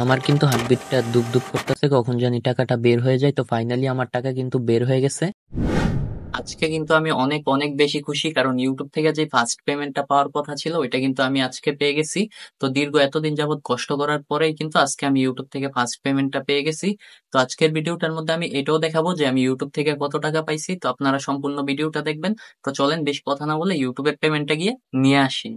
আমার কিন্তু হার্টবিটটা দুপ দুপ করতেছে, কখন জানি টাকাটা বের হয়ে যায়। তো ফাইনালি আমার টাকা কিন্তু বের হয়ে গেছে। আজকে কিন্তু আমি অনেক অনেক বেশি খুশি, কারণ ইউটিউব থেকে যে ফার্স্ট পেমেন্টটা পাওয়ার কথা ছিল ওইটা কিন্তু আমি আজকে পেয়ে গেছি। তো দীর্ঘ এতদিন যাবত কষ্ট করার পরেই কিন্তু আজকে আমি ইউটিউব থেকে ফার্স্ট পেমেন্টটা পেয়ে গেছি। তো আজকের ভিডিওটার মধ্যে আমি এটাও দেখাবো যে আমি ইউটিউব থেকে কত টাকা পাইছি। তো আপনারা সম্পূর্ণ ভিডিওটা দেখবেন। তো চলেন বেশি কথা না বলে ইউটিউবের পেমেন্টটা গিয়ে নিয়ে আসি।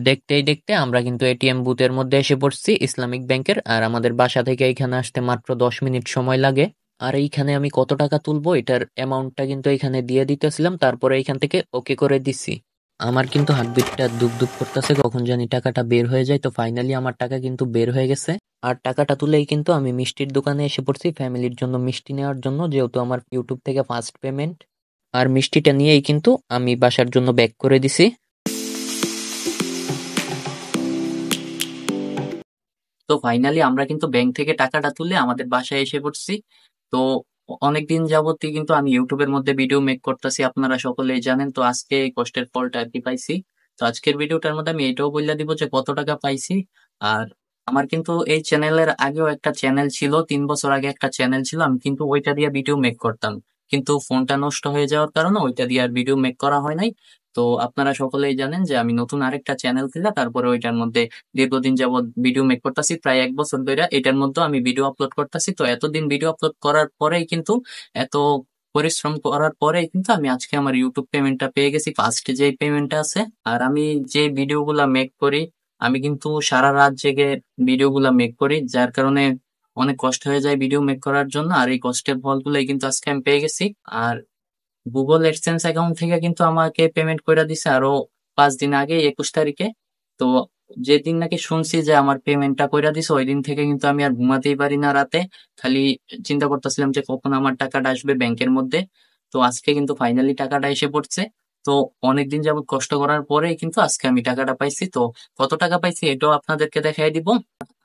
দেখতেই দেখতে আমরা কিন্তু এটিএম বুথের মধ্যে এসে পড়ছি ইসলামিক ব্যাংকের। আর আমাদের বাসা থেকে এখানে আসতে মাত্র 10 মিনিট সময় লাগে। আর এইখানে আমি কত টাকা তুলবো এটার অ্যামাউন্টটা কিন্তু এখানে দিয়ে দিতেছিলাম, তারপরে এইখান থেকে ওকে করে দিছি। আমার কিন্তু হার্টবিটটা দুপ দুপ করতেছে, কখন জানি টাকাটা বের হয়ে যায়। তো ফাইনালি আমার টাকা কিন্তু বের হয়ে গেছে। আর টাকাটা তুলেই কিন্তু আমি মিষ্টির দোকানে এসে পড়ছি ফ্যামিলির জন্য মিষ্টি নেওয়ার জন্য, যেহেতু আমার ইউটিউব থেকে ফার্স্ট পেমেন্ট। আর মিষ্টিটা নিয়েই কিন্তু আমি বাসার জন্য ব্যাক করে দিছি। তো ফাইনালি আমরা কিন্তু ব্যাংক থেকে টাকাটা তুলে আমাদের বাসায় এসে পড়ছি। তো অনেকদিন যাবতই কিন্তু আমি ইউটিউবের মধ্যে ভিডিও মেক করতেছি, আপনারা সকলেই জানেন। তো আজকে এই কষ্টের ফলটা আর কি পাইছি। তো আজকের ভিডিওটার মধ্যে আমি এটাও বলে দিব যে কত টাকা পাইছি। আর আমার কিন্তু এই চ্যানেলের আগেও একটা চ্যানেল ছিল, 3 বছর আগে একটা চ্যানেল ছিল, আমি কিন্তু ওইটা দিয়ে ভিডিও মেক করতাম। কিন্তু ফোনটা নষ্ট হয়ে যাওয়ার কারণে ওইটা দিয়ে আর ভিডিও মেক করা হয় নাই। তো আপনারা সকলেই জানেন যে আমি নতুন আরেকটা চ্যানেল খুলে তারপরে ওইটার মধ্যে দীর্ঘদিন যাবত ভিডিও মেক করতেছি, প্রায় 1 বছর ধরে এটার মধ্যে আমি ভিডিও আপলোড করতেছি। তো এতদিন ভিডিও আপলোড করার পরেই কিন্তু, এত পরিশ্রম করার পরেই কিন্তু আমি আজকে আমার ইউটিউব পেমেন্টটা পেয়ে গেছি, ফার্স্ট যে পেমেন্টটা আছে। আর আমি যে ভিডিওগুলা মেক করি, আমি কিন্তু সারা রাত জেগে ভিডিওগুলা মেক করি, যার কারণে অনেক কষ্ট হয়ে যায় ভিডিও মেক করার জন্য। আর এই কষ্টের ফলগুলোই কিন্তু আজকে আমি পেয়ে গেছি। আর গুগল এডসেন্স অ্যাকাউন্ট থেকে কিন্তু আমাকে পেমেন্ট করে দিছে আরো 5 দিন আগে, 21 তারিখে। তো যেদিন নাকি শুনছি যে আমার পেমেন্টটা কইরা দিছে, ওই দিন থেকে কিন্তু আমি আর ঘুমাতেই পারি না রাতে। খালি চিন্তা করতেছিলাম যে কখন আমার টাকাটা আসবে ব্যাংকের মধ্যে। তো আজকে কিন্তু ফাইনালি টাকাটা এসে পড়ছে। তো অনেকদিন যাবত কষ্ট করার পরে কিন্তু আজকে আমি টাকাটা পাইছি। তো কত টাকা পাইছি এটাও আপনাদেরকে দেখাই দিব।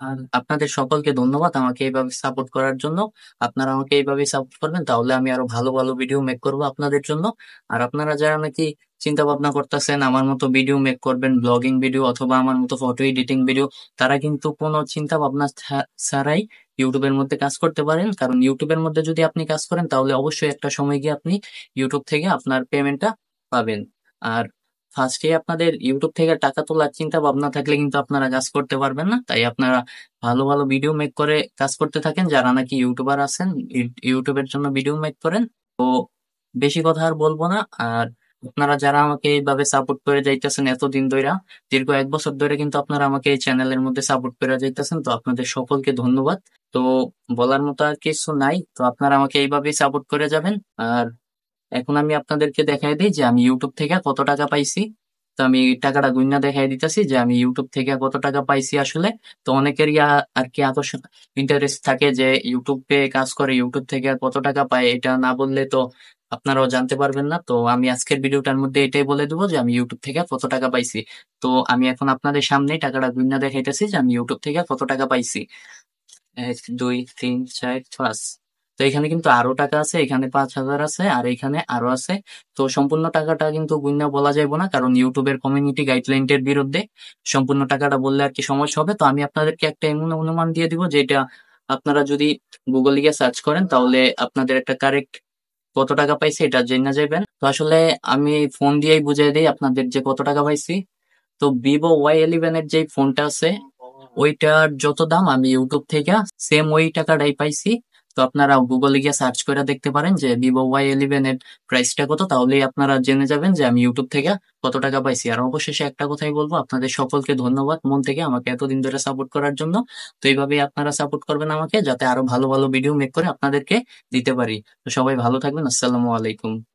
আর আপনাদের সকলকে ধন্যবাদ আমাকে এইভাবে সাপোর্ট করার জন্য। আপনারা আমাকে এইভাবে সাপোর্ট করবেন, তাহলে আমি আরো ভালো ভালো ভিডিও মেক করবো আপনাদের জন্য। আর আপনারা যারা নাকি চিন্তা ভাবনা করতেছেন আমার মতো ভিডিও মেক করবেন, ব্লগিং ভিডিও অথবা আমার মতো ফটো এডিটিং ভিডিও, তারা কিন্তু কোনো চিন্তা ভাবনা ছাড়াই ইউটিউবের মধ্যে কাজ করতে পারেন। কারণ ইউটিউবের মধ্যে যদি আপনি কাজ করেন তাহলে অবশ্যই একটা সময় গিয়ে আপনি ইউটিউব থেকে আপনার পেমেন্টটা পাবেন। আর ফার্স্টে আপনাদের ইউটিউব থেকে টাকা তোলার চিন্তা ভাবনা থাকলে কিন্তু আপনারা কাজ করতে পারবেন না। তাই আপনারা ভালো ভালো ভিডিও মেক করে কাজ করতে থাকেন, যারা নাকি ইউটিউবার আছেন, ইউটিউবের জন্য ভিডিও মেক করেন। তো বেশি কথা আর বলবো না। আর আপনারা যারা আমাকে এইভাবে সাপোর্ট করে যাইতেছেন এতদিন ধরে, দীর্ঘ 1 বছর ধরে কিন্তু আপনারা আমাকে এই চ্যানেলের মধ্যে সাপোর্ট করে যাইতেছেন, তো আপনাদের সকলকে ধন্যবাদ। তো বলার মতো আর কিছু নাই, তো আপনারা আমাকে এইভাবেই সাপোর্ট করে যাবেন। আর এখন আমি আপনাদেরকে দেখাই দিই যে আমি ইউটিউব থেকে কত টাকা পাইছি। তো আমি টাকাটা গুইনা দেখাই দিতেছি যে আমি ইউটিউব থেকে কত টাকা পাইছি আসলে। তো অনেকেরই আর কি আকর্ষণ, ইন্টারেস্ট থাকে যে ইউটিউবে কাজ করে ইউটিউব থেকে আর কত টাকা পায়, এটা না বললে তো আপনারাও জানতে পারবেন না। তো আমি আজকের ভিডিওটার মধ্যে এটাই বলে দেবো যে আমি ইউটিউব থেকে কত টাকা পাইছি। তো আমি এখন আপনাদের সামনেই টাকাটা গুইনা দেখাইতেছি যে আমি ইউটিউব থেকে কত টাকা পাইছি। 1 2 3 4 5। তো এখানে কিন্তু আরো টাকা আছে, এখানে 5,000 আছে, আর এখানে আরো আছে। তো সম্পূর্ণ টাকাটা কিন্তু গুইনা বলা যাইবো না, কারণ ইউটিউবের কমিউনিটি গাইডলাইনের বিরুদ্ধে সম্পূর্ণ টাকাটা বললে আর কি সমস্যা হবে। তো আমি আপনাদেরকে একটা এমন অনুমান দিয়ে দিব যেটা আপনারা যদি গুগলে গিয়ে সার্চ করেন তাহলে আপনাদের একটা কারেক্ট কত টাকা পাইছে এটা জেনে যাবেন। তো আসলে আমি ফোন দিয়েই বুঝিয়ে দিই আপনাদের যে কত টাকা পাইছি। তো vivo Y11 এর যে ফোনটা আছে ওইটার যত দাম আমি ইউটিউব থেকে সেম ওই টাকাটাই পাইছি। তো আপনারা গুগলে গিয়ে সার্চ করে দেখতে পারেন যে vivo Y11 এর প্রাইসটা কত, তাহলেই আপনারা জেনে যাবেন যে আমি ইউটিউব থেকে কত টাকা পাইছি। আর অবশেষে একটা কথাই বলবো, আপনাদের সকলকে ধন্যবাদ মন থেকে আমাকে এতদিন ধরে সাপোর্ট করার জন্য। তো এইভাবেই আপনারা সাপোর্ট করবেন আমাকে, যাতে আরো ভালো ভালো ভিডিও মেক করে আপনাদেরকে দিতে পারি। তো সবাই ভালো থাকবেন। আসসালামু আলাইকুম।